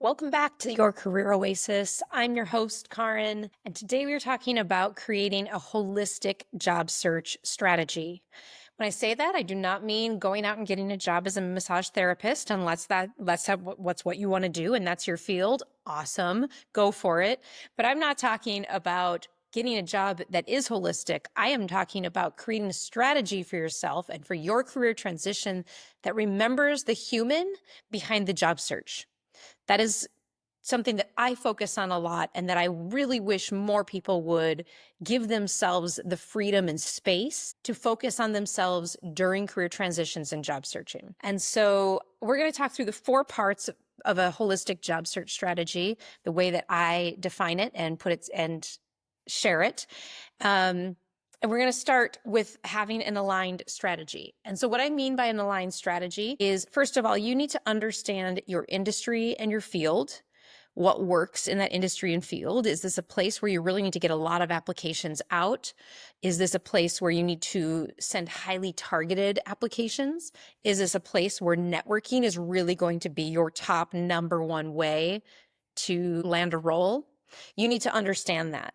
Welcome back to your Career Oasis. I'm your host, Karin, and today we are talking about creating a holistic job search strategy. When I say that, I do not mean going out and getting a job as a massage therapist, unless that's what you want to do and that's your field. Awesome, go for it. But I'm not talking about getting a job that is holistic. I am talking about creating a strategy for yourself and for your career transition that remembers the human behind the job search. That is something that I focus on a lot and that I really wish more people would give themselves the freedom and space to focus on themselves during career transitions and job searching. And so we're going to talk through the 4 parts of a holistic job search strategy, the way that I define it and put it and share it. And we're going to start with having an aligned strategy. And so what I mean by an aligned strategy is, first of all, you need to understand your industry and your field. What works in that industry and field? Is this a place where you really need to get a lot of applications out? Is this a place where you need to send highly targeted applications? Is this a place where networking is really going to be your top number one way to land a role? You need to understand that.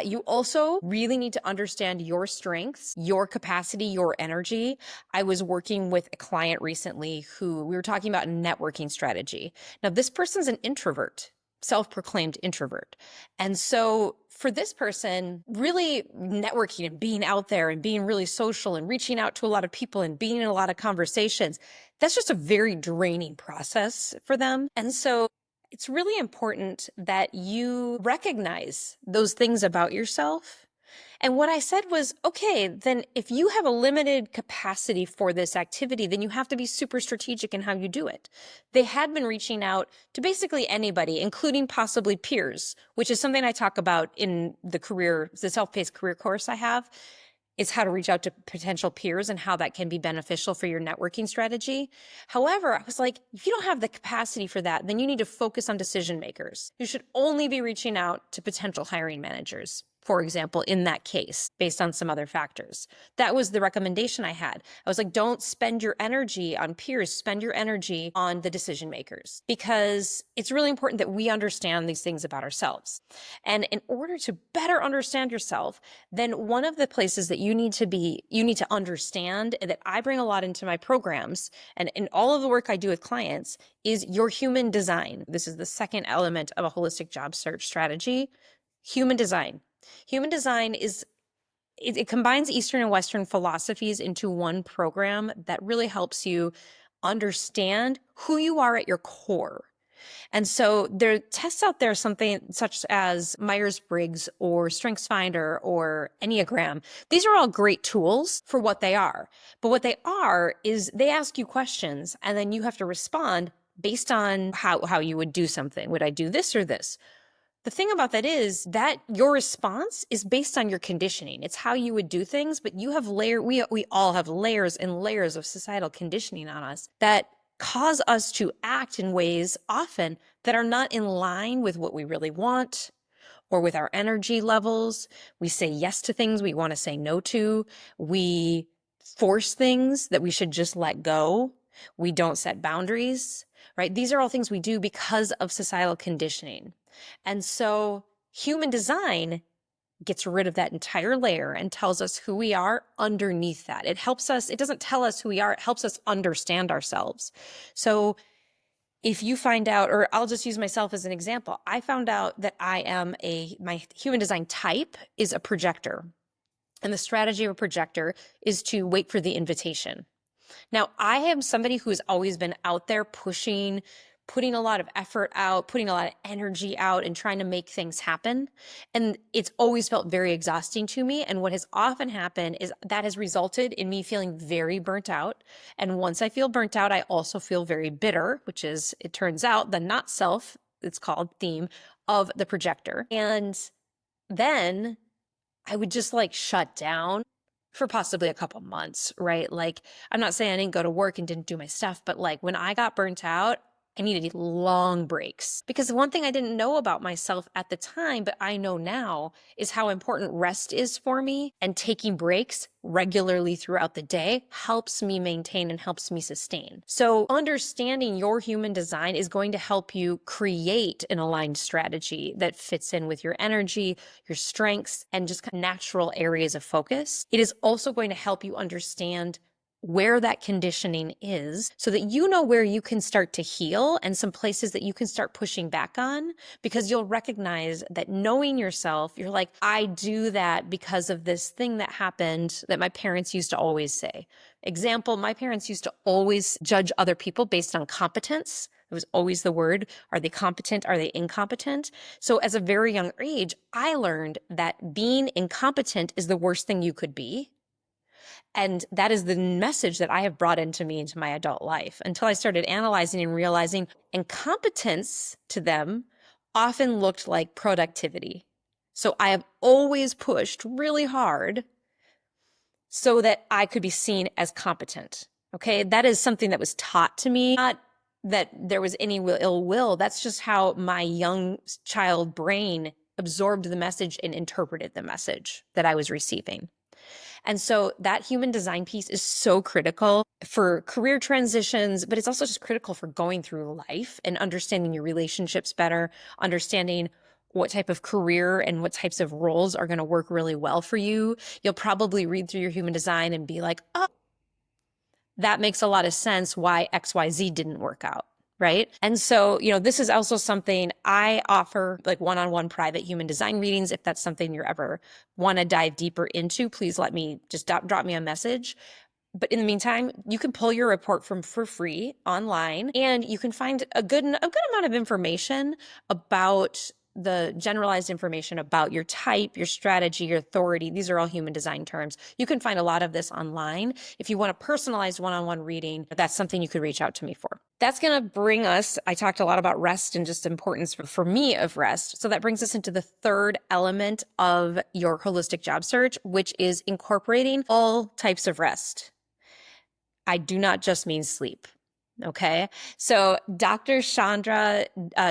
You also really need to understand your strengths, your capacity, your energy. I was working with a client recently who we were talking about networking strategy. Now, this person's an introvert, self-proclaimed introvert. And so for this person, really networking and being out there and being really social and reaching out to a lot of people and being in a lot of conversations, that's just a very draining process for them. And so it's really important that you recognize those things about yourself. And what I said was, okay, then if you have a limited capacity for this activity, then you have to be super strategic in how you do it. They had been reaching out to basically anybody, including possibly peers, which is something I talk about in the self-paced career course I have. Is how to reach out to potential peers and how that can be beneficial for your networking strategy. However, I was like, if you don't have the capacity for that, then you need to focus on decision makers. You should only be reaching out to potential hiring managers, for example, in that case, based on some other factors. That was the recommendation I had. I was like, don't spend your energy on peers, spend your energy on the decision makers, because it's really important that we understand these things about ourselves. And in order to better understand yourself, then one of the places that you need to understand, and that I bring a lot into my programs and in all of the work I do with clients, is your human design. This is the second element of a holistic job search strategy, human design. Human design it combines Eastern and Western philosophies into one program that really helps you understand who you are at your core. And so there are tests out there, something such as Myers-Briggs or StrengthsFinder or Enneagram. These are all great tools for what they are. But what they are is they ask you questions and then you have to respond based on how you would do something. Would I do this or this? The thing about that is that your response is based on your conditioning. It's how you would do things, but you have we all have layers and layers of societal conditioning on us that cause us to act in ways often that are not in line with what we really want or with our energy levels. We say yes to things we want to say no to. We force things that we should just let go. We don't set boundaries, right? These are all things we do because of societal conditioning. And so human design gets rid of that entire layer and tells us who we are underneath that. It doesn't tell us who we are, it helps us understand ourselves. So if you find out, or I'll just use myself as an example, I found out that my human design type is a projector. And the strategy of a projector is to wait for the invitation. Now, I am somebody who has always been out there pushing, putting a lot of effort out, putting a lot of energy out and trying to make things happen. And it's always felt very exhausting to me. And what has often happened is that has resulted in me feeling very burnt out. And once I feel burnt out, I also feel very bitter, which is, it turns out, the not self, it's called, theme of the projector. And then I would just shut down for possibly a couple months, right? I'm not saying I didn't go to work and didn't do my stuff, but when I got burnt out, I needed long breaks. Because the one thing I didn't know about myself at the time, but I know now, is how important rest is for me. And taking breaks regularly throughout the day helps me maintain and helps me sustain. So understanding your human design is going to help you create an aligned strategy that fits in with your energy, your strengths, and just kind of natural areas of focus. It is also going to help you understand where that conditioning is so that you know where you can start to heal and some places that you can start pushing back on, because you'll recognize that knowing yourself, you're like, I do that because of this thing that happened that my parents used to always say. Example, my parents used to always judge other people based on competence. It was always the word. Are they competent? Are they incompetent? So as a very young age, I learned that being incompetent is the worst thing you could be. And that is the message that I have brought into me into my adult life until I started analyzing and realizing incompetence to them often looked like productivity. So I have always pushed really hard so that I could be seen as competent. Okay. That is something that was taught to me, not that there was any ill will. That's just how my young child brain absorbed the message and interpreted the message that I was receiving. And so that human design piece is so critical for career transitions, but it's also just critical for going through life and understanding your relationships better, understanding what type of career and what types of roles are going to work really well for you. You'll probably read through your human design and be like, oh, that makes a lot of sense why XYZ didn't work out. Right. And so, this is also something I offer, like one-on-one private human design readings. If that's something you're ever want to dive deeper into, please let me just drop me a message. But in the meantime, you can pull your report for free online, and you can find a good amount of information about the generalized information about your type, your strategy, your authority. These are all human design terms. You can find a lot of this online. If you want a personalized one-on-one reading, that's something you could reach out to me for. That's going to bring us, I talked a lot about rest and just importance for me of rest. So that brings us into the third element of your holistic job search, which is incorporating all types of rest. I do not just mean sleep. Okay. So Dr. Chandra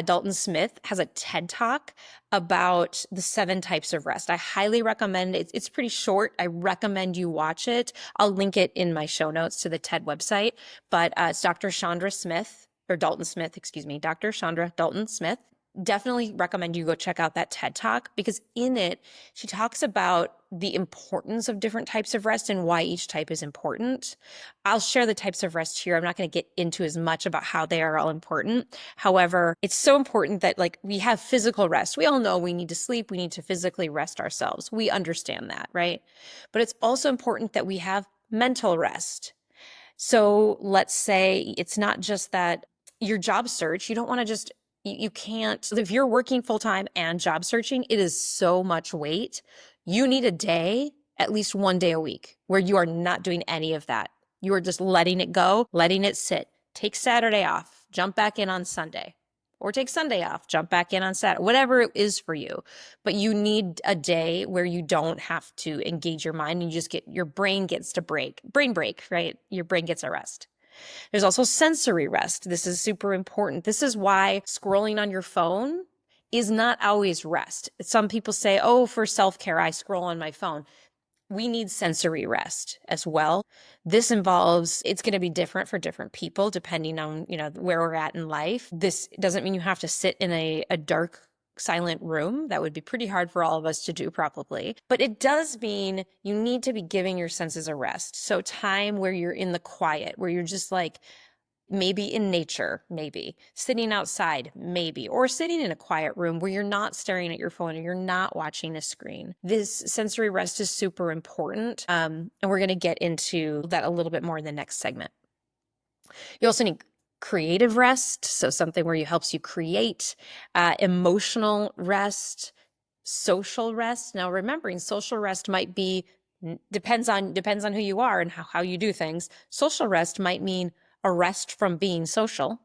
Dalton Smith has a TED Talk about the 7 types of rest. I highly recommend it. It's pretty short. I recommend you watch it. I'll link it in my show notes to the TED website, but it's Dr. Chandra Smith, or Dalton Smith, excuse me, Dr. Chandra Dalton Smith. Definitely recommend you go check out that TED Talk, because in it, she talks about the importance of different types of rest and why each type is important. I'll share the types of rest here. I'm not going to get into as much about how they are all important. However, it's so important that we have physical rest. We all know we need to sleep. We need to physically rest ourselves. We understand that, right? But it's also important that we have mental rest. So let's say it's not just that your job search, you don't want to just you can't, if you're working full-time and job searching, it is so much weight. You need a day, at least one day a week, where you are not doing any of that. You are just letting it go, letting it sit. Take Saturday off, jump back in on Sunday, or take Sunday off, jump back in on Saturday, whatever it is for you. But you need a day where you don't have to engage your mind, and you just your brain gets to brain break, right? Your brain gets a rest. There's also sensory rest. This is super important. This is why scrolling on your phone is not always rest. Some people say, oh, for self-care, I scroll on my phone. We need sensory rest as well. This involves, it's going to be different for different people depending on, where we're at in life. This doesn't mean you have to sit in a dark, silent room. That would be pretty hard for all of us to do probably. But it does mean you need to be giving your senses a rest. So time where you're in the quiet, where you're just maybe in nature, maybe sitting outside, maybe, or sitting in a quiet room where you're not staring at your phone or you're not watching a screen. This sensory rest is super important. And we're going to get into that a little bit more in the next segment. You also need creative rest, so something where it helps you create, emotional rest, social rest. Now, remembering social rest might be depends on who you are and how you do things. Social rest might mean a rest from being social,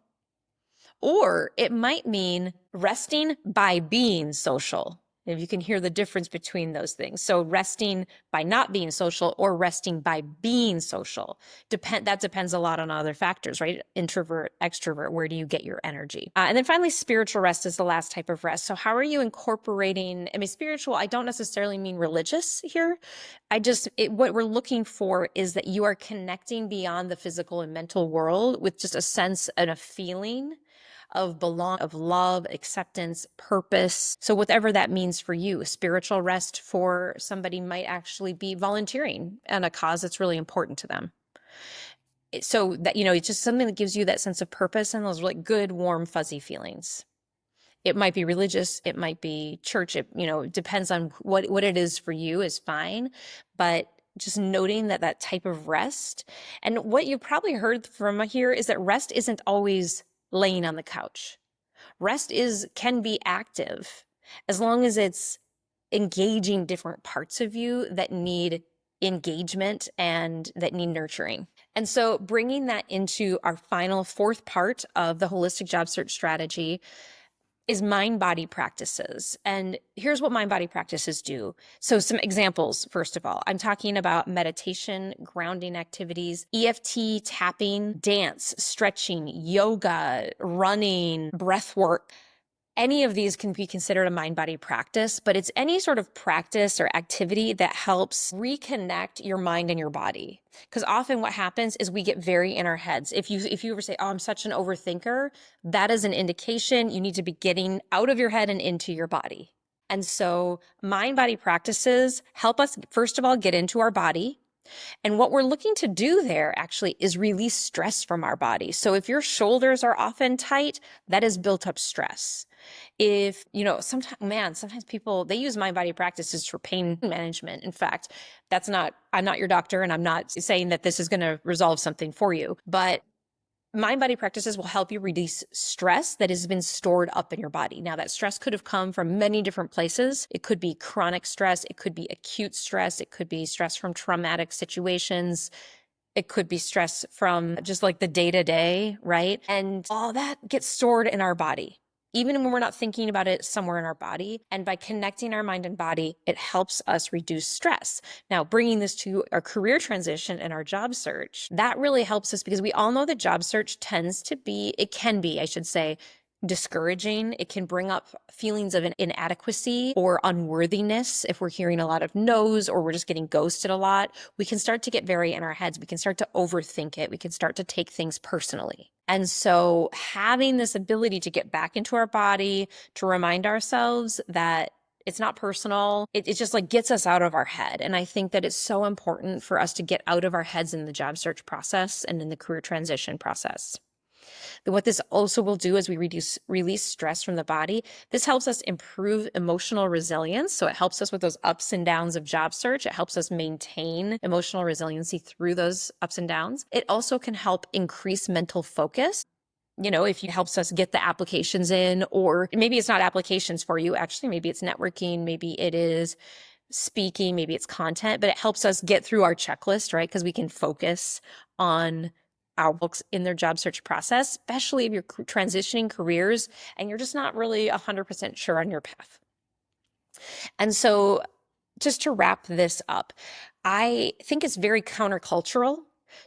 or it might mean resting by being social. If you can hear the difference between those things. So resting by not being social or resting by being social, that depends a lot on other factors, right? Introvert, extrovert, where do you get your energy? And then finally, spiritual rest is the last type of rest. So how are you incorporating, I mean, spiritual, I don't necessarily mean religious here. What we're looking for is that you are connecting beyond the physical and mental world with just a sense and a feeling of love, acceptance, purpose. So whatever that means for you, spiritual rest for somebody might actually be volunteering on a cause that's really important to them. So that, it's just something that gives you that sense of purpose and those really good, warm, fuzzy feelings. It might be religious, it might be church, it depends on what it is for you is fine. But just noting that type of rest. And what you probably heard from here is that rest isn't always laying on the couch. Rest can be active as long as it's engaging different parts of you that need engagement and that need nurturing. And so bringing that into our final fourth part of the holistic job search strategy is mind-body practices. And here's what mind-body practices do. So some examples, first of all, I'm talking about meditation, grounding activities, EFT, tapping, dance, stretching, yoga, running, breath work. Any of these can be considered a mind-body practice, but it's any sort of practice or activity that helps reconnect your mind and your body. Because often what happens is we get very in our heads. If you ever say, oh, I'm such an overthinker, that is an indication you need to be getting out of your head and into your body. And so mind-body practices help us, first of all, get into our body. And what we're looking to do there actually is release stress from our body. So if your shoulders are often tight, that is built up stress. If, sometimes people, they use mind body practices for pain management. In fact, I'm not your doctor and I'm not saying that this is going to resolve something for you, but mind body practices will help you release stress that has been stored up in your body. Now, that stress could have come from many different places. It could be chronic stress. It could be acute stress. It could be stress from traumatic situations. It could be stress from just like the day to day, right? And all that gets stored in our body, even when we're not thinking about it somewhere in our body. And by connecting our mind and body, it helps us reduce stress. Now, bringing this to our career transition and our job search, that really helps us because we all know that job search I should say, discouraging. It can bring up feelings of an inadequacy or unworthiness. If we're hearing a lot of no's or we're just getting ghosted a lot, we can start to get very in our heads. We can start to overthink it. We can start to take things personally. And so having this ability to get back into our body, to remind ourselves that it's not personal, it just like gets us out of our head. And I think that it's so important for us to get out of our heads in the job search process and in the career transition process. What this also will do is we release stress from the body. This helps us improve emotional resilience. So it helps us with those ups and downs of job search. It helps us maintain emotional resiliency through those ups and downs. It also can help increase mental focus. If it helps us get the applications in, or maybe it's not applications for you, actually, maybe it's networking, maybe it is speaking, maybe it's content, but it helps us get through our checklist, right? Because we can focus on our books in their job search process, especially if you're transitioning careers and you're just not really 100% sure on your path. And so just to wrap this up, I think it's very countercultural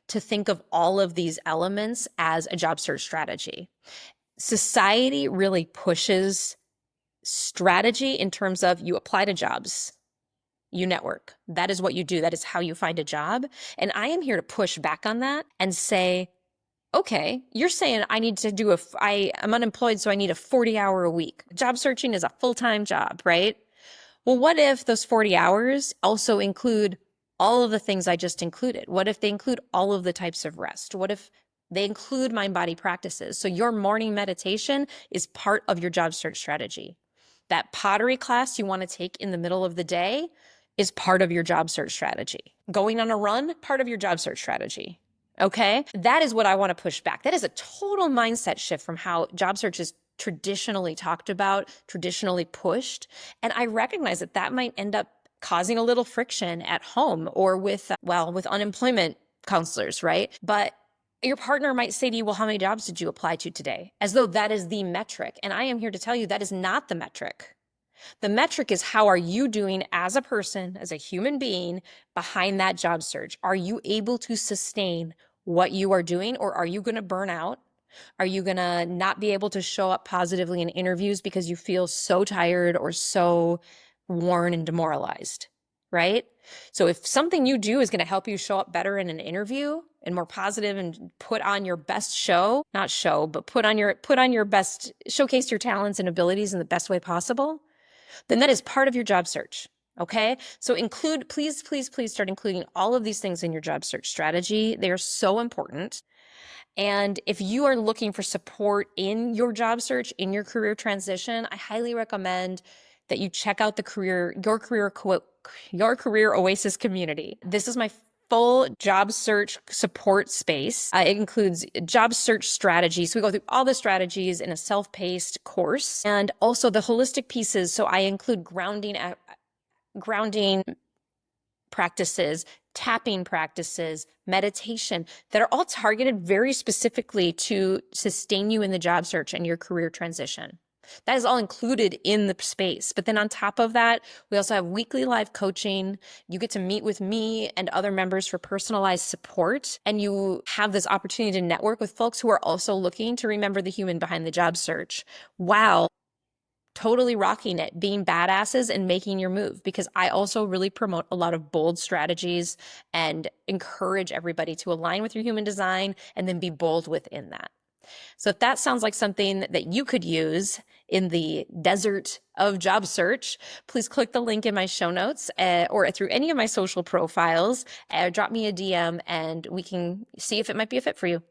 to think of all of these elements as a job search strategy. Society really pushes strategy in terms of you apply to jobs, you network. That is what you do. That is how you find a job. And I am here to push back on that and say, okay, you're saying I'm unemployed, so I need a 40-hour a week. Job searching is a full-time job, right? Well, what if those 40 hours also include all of the things I just included? What if they include all of the types of rest? What if they include mind-body practices? So your morning meditation is part of your job search strategy. That pottery class you want to take in the middle of the day is part of your job search strategy. Going on a run, part of your job search strategy. Okay? That is what I want to push back. That is a total mindset shift from how job search is traditionally talked about, traditionally pushed. And I recognize that might end up causing a little friction at home or with unemployment counselors, right? But your partner might say to you, well, how many jobs did you apply to today? As though that is the metric. And I am here to tell you that is not the metric. The metric is, how are you doing as a person, as a human being behind that job search? Are you able to sustain what you are doing, or are you going to burn out? Are you going to not be able to show up positively in interviews because you feel so tired or so worn and demoralized, right? So if something you do is going to help you show up better in an interview and more positive and put on your best show, not show, but put on your best, showcase your talents and abilities in the best way possible, then that is part of your job search. Okay. So please start including all of these things in your job search strategy. They are so important. And if you are looking for support in your job search, in your career transition, I highly recommend that you check out your Career Oasis community. This is my full job search support space. It includes job search strategies. So we go through all the strategies in a self-paced course, and also the holistic pieces. So I include grounding practices, tapping practices, meditation, that are all targeted very specifically to sustain you in the job search and your career transition. That is all included in the space. But then on top of that, we also have weekly live coaching. You get to meet with me and other members for personalized support. And you have this opportunity to network with folks who are also looking to remember the human behind the job search. Wow. Totally rocking it, being badasses and making your move, because I also really promote a lot of bold strategies and encourage everybody to align with your human design and then be bold within that. So if that sounds like something that you could use in the desert of job search, please click the link in my show notes or through any of my social profiles. Drop me a DM and we can see if it might be a fit for you.